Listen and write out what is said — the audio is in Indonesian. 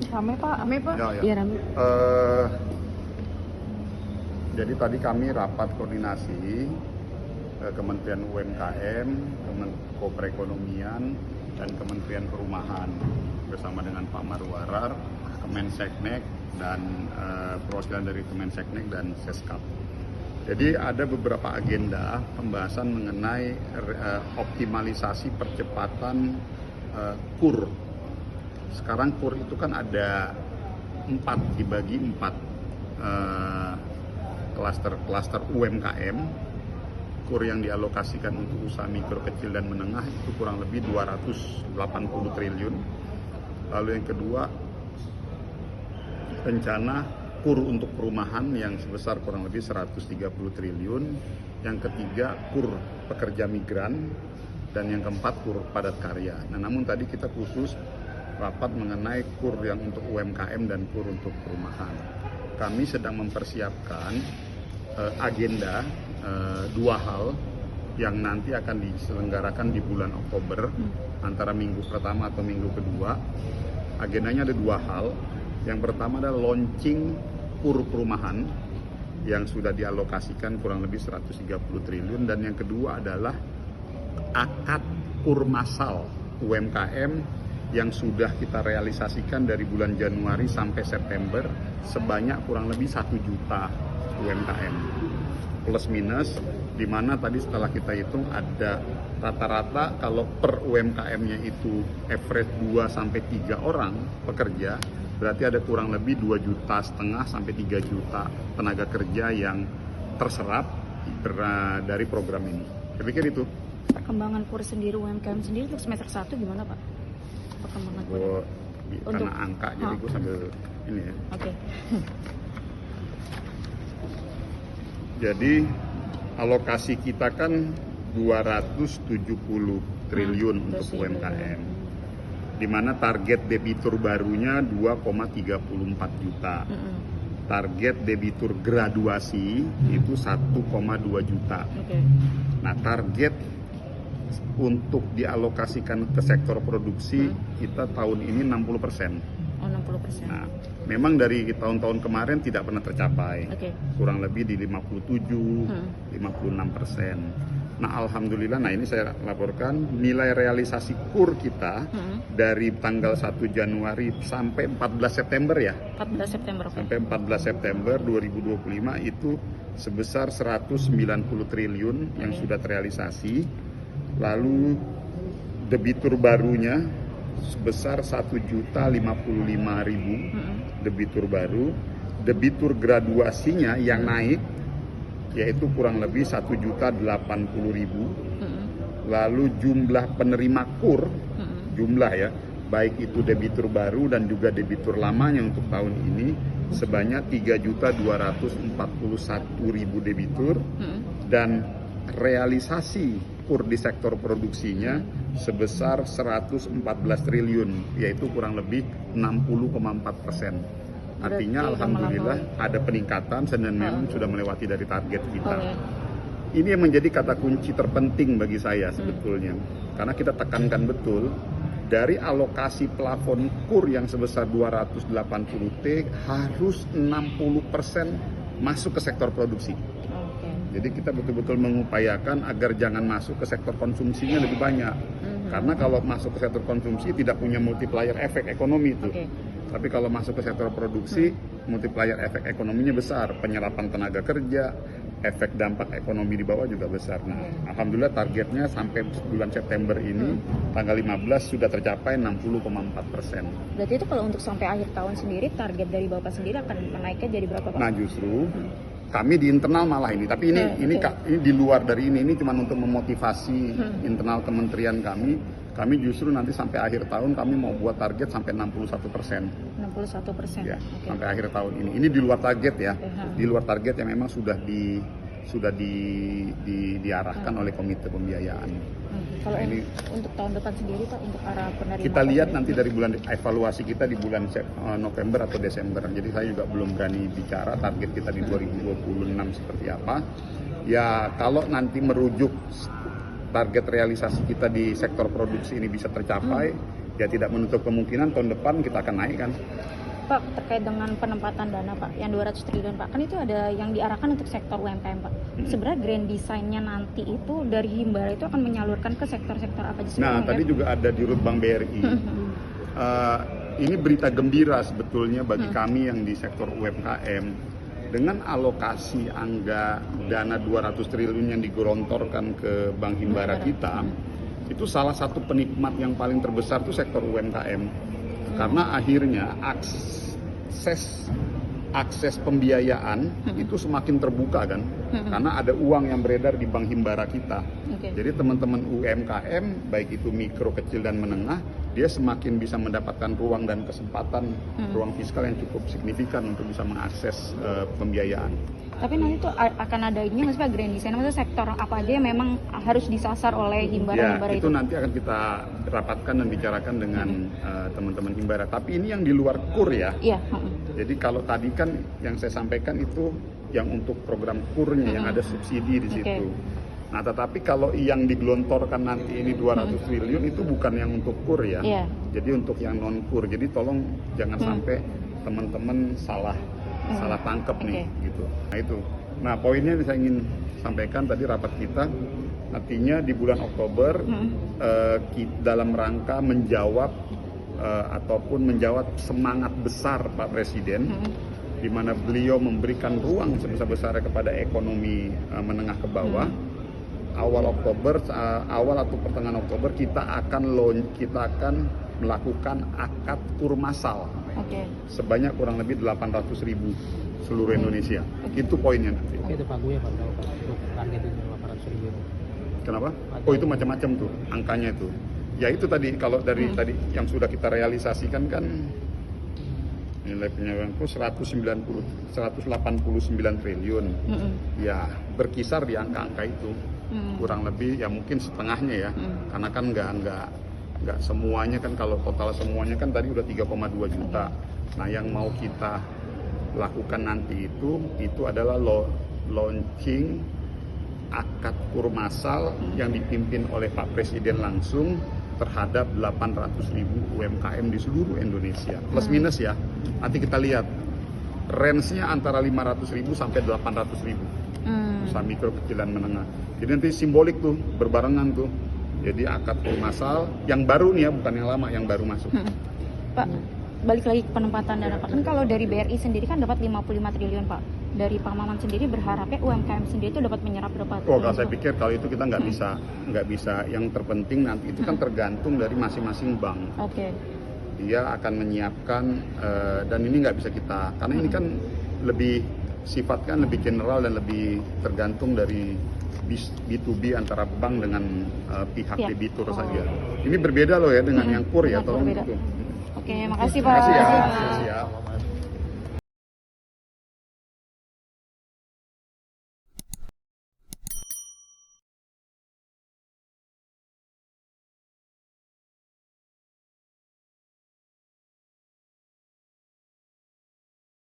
Rame Pak, rame Pak. Ya, ya. Iya rame. Jadi tadi kami rapat koordinasi Kementerian UMKM, Kemenko Perekonomian, dan Kementerian Perumahan bersama dengan Pak Marwarar, Kemenseknek, dan perwakilan dari Kemenseknek dan Seskap. Jadi ada beberapa agenda pembahasan mengenai optimalisasi percepatan KUR. Sekarang KUR itu kan ada 4, dibagi 4 klaster UMKM. KUR yang dialokasikan untuk usaha mikro, kecil, dan menengah itu kurang lebih 280 triliun. Lalu yang kedua, rencana KUR untuk perumahan yang sebesar kurang lebih 130 triliun. Yang ketiga, KUR pekerja migran. Dan yang keempat, KUR padat karya. Nah, namun tadi kita khusus rapat mengenai KUR yang untuk UMKM dan KUR untuk perumahan. Kami sedang mempersiapkan agenda 2 hal yang nanti akan diselenggarakan di bulan Oktober, antara minggu pertama atau minggu kedua. Agendanya ada 2 hal. Yang pertama adalah launching KUR perumahan yang sudah dialokasikan kurang lebih 130 triliun, dan yang kedua adalah akad KUR massal UMKM yang sudah kita realisasikan dari bulan Januari sampai September sebanyak kurang lebih 1 juta UMKM plus minus, di mana tadi setelah kita hitung ada rata-rata kalau per UMKM-nya itu average 2 sampai 3 orang pekerja, berarti ada kurang lebih 2,5 juta sampai 3 juta tenaga kerja yang terserap dari program ini. Saya pikir itu. Perkembangan KUR sendiri, UMKM sendiri untuk semester 1 gimana Pak? Perkembangan KUR. Karena angka, jadi gue sambil ini ya. Oke. Jadi alokasi kita kan 270 triliun untuk UMKM, di mana target debitur barunya 2,34 juta. Target debitur graduasi itu 1,2 juta. Nah, target untuk dialokasikan ke sektor produksi kita tahun ini 60%. Oh, 60%. Nah, memang dari tahun-tahun kemarin tidak pernah tercapai. Kurang lebih di 57, 56%. Nah, alhamdulillah, nah ini saya laporkan nilai realisasi KUR kita dari tanggal 1 Januari sampai 14 September ya. 14 September. Sampai 14 September 2025 itu sebesar 190 triliun yang sudah terrealisasi. Lalu debitur barunya sebesar 1.055.000 debitur baru. Debitur graduasinya yang naik yaitu kurang lebih 1.080.000. Lalu jumlah penerima KUR, jumlah ya, baik itu debitur baru dan juga debitur lamanya untuk tahun ini sebanyak 3.241.000 debitur, dan realisasi KUR di sektor produksinya sebesar 114 triliun, yaitu kurang lebih 60,4%. Artinya alhamdulillah ada peningkatan dan memang sudah melewati dari target kita. Ini yang menjadi kata kunci terpenting bagi saya sebetulnya, karena kita tekankan betul dari alokasi plafon KUR yang sebesar 280T harus 60% masuk ke sektor produksi. Jadi kita betul-betul mengupayakan agar jangan masuk ke sektor konsumsinya lebih banyak. Karena kalau masuk ke sektor konsumsi tidak punya multiplier efek ekonomi itu. Tapi kalau masuk ke sektor produksi, multiplier efek ekonominya besar. Penyerapan tenaga kerja, efek dampak ekonomi di bawah juga besar. Nah, alhamdulillah targetnya sampai bulan September ini, tanggal 15 sudah tercapai 60,4%. Berarti itu kalau untuk sampai akhir tahun sendiri, target dari Bapak sendiri akan menaiknya jadi berapa Pak? Nah, justru kami di internal malah ini, tapi ini di luar dari ini cuma untuk memotivasi internal kementerian kami. Kami justru nanti sampai akhir tahun kami mau buat target sampai 61%. 61%. Ya, sampai akhir tahun ini. Ini di luar target ya, di luar target yang memang sudah diarahkan oleh komite pembiayaan. Kalau ini untuk tahun depan sendiri Pak, untuk arah penerimaan kita lihat nanti dari bulan evaluasi kita di bulan November atau Desember. Jadi saya juga belum berani bicara target kita di 2026 seperti apa. Ya kalau nanti merujuk target realisasi kita di sektor produksi ini bisa tercapai, Ya tidak menutup kemungkinan tahun depan kita akan naikkan. Pak, terkait dengan penempatan dana Pak, yang 200 triliun Pak, kan itu ada yang diarahkan untuk sektor UMKM Pak. Sebenarnya grand design-nya nanti itu dari Himbara itu akan menyalurkan ke sektor-sektor apa aja sih? Nah, tadi juga ada di Rut Bank BRI. Ini berita gembira sebetulnya bagi kami yang di sektor UMKM. Dengan alokasi angga dana 200 triliun yang digelontorkan ke Bank Himbara kita, itu salah satu penikmat yang paling terbesar itu sektor UMKM. Karena akhirnya akses pembiayaan itu semakin terbuka kan, karena ada uang yang beredar di Bank Himbara kita. Jadi teman-teman UMKM, baik itu mikro, kecil dan menengah, dia semakin bisa mendapatkan ruang dan kesempatan, ruang fiskal yang cukup signifikan untuk bisa mengakses pembiayaan. Tapi nanti tuh akan ada ini nggak sih Pak, grand design, maksudnya sektor apa aja yang memang harus disasar oleh Himbara itu nanti akan kita rapatkan dan bicarakan dengan teman-teman Himbara. Tapi ini yang di luar KUR ya. Iya. Jadi kalau tadi kan yang saya sampaikan itu yang untuk program KUR-nya yang ada subsidi di situ. Nah, tetapi kalau yang digelontorkan nanti ini 200 triliun itu bukan yang untuk KUR ya. Jadi untuk yang non KUR. Jadi tolong jangan sampai teman-teman salah tangkap nih gitu. Nah itu. Nah, poinnya yang saya ingin sampaikan tadi rapat kita, artinya di bulan Oktober dalam rangka menjawab ataupun menjawab semangat besar Pak Presiden, di mana beliau memberikan ruang sebesar-besarnya kepada ekonomi menengah ke bawah. Awal atau pertengahan Oktober kita akan melakukan akad KUR massal sebanyak kurang lebih 800.000 seluruh Indonesia. Itu poinnya nanti. Oke, itu Pak Gue Pak, untuk target itu 800.000. Kenapa? Oh, itu macam-macam tuh angkanya itu. Ya itu tadi, kalau dari tadi yang sudah kita realisasikan kan nilai penyelenggaraan 189 triliun. Ya berkisar di angka-angka itu. Kurang lebih ya mungkin setengahnya ya. Karena kan nggak semuanya kan, kalau total semuanya kan tadi udah 3,2 juta. Nah, yang mau kita lakukan nanti itu adalah launching akad KUR massal yang dipimpin oleh Pak Presiden langsung terhadap 800.000 UMKM di seluruh Indonesia. Plus minus ya. Nanti kita lihat range-nya antara 500.000 sampai 800.000. Usaha mikro, kecil dan menengah. Jadi nanti simbolik tuh, berbarengan tuh. Jadi akad KUR massal yang baru nih ya, bukan yang lama, yang baru masuk. Pak, balik lagi ke penempatan dana Pak. Kan kalau dari BRI sendiri kan dapat 55 triliun Pak. Dari Pak Maman sendiri berharapnya UMKM sendiri itu dapat menyerap berapa triliun? Kalau saya pikir kalau itu kita nggak bisa. Yang terpenting nanti itu kan tergantung dari masing-masing bank. Dia akan menyiapkan dan ini nggak bisa kita, karena ini kan lebih sifatkan lebih general dan lebih tergantung dari B2B antara bank dengan pihak debitur saja. Ini berbeda loh ya dengan yang KUR ya, tolong itu. Oke, makasih Pak. Makasih ya. Siap.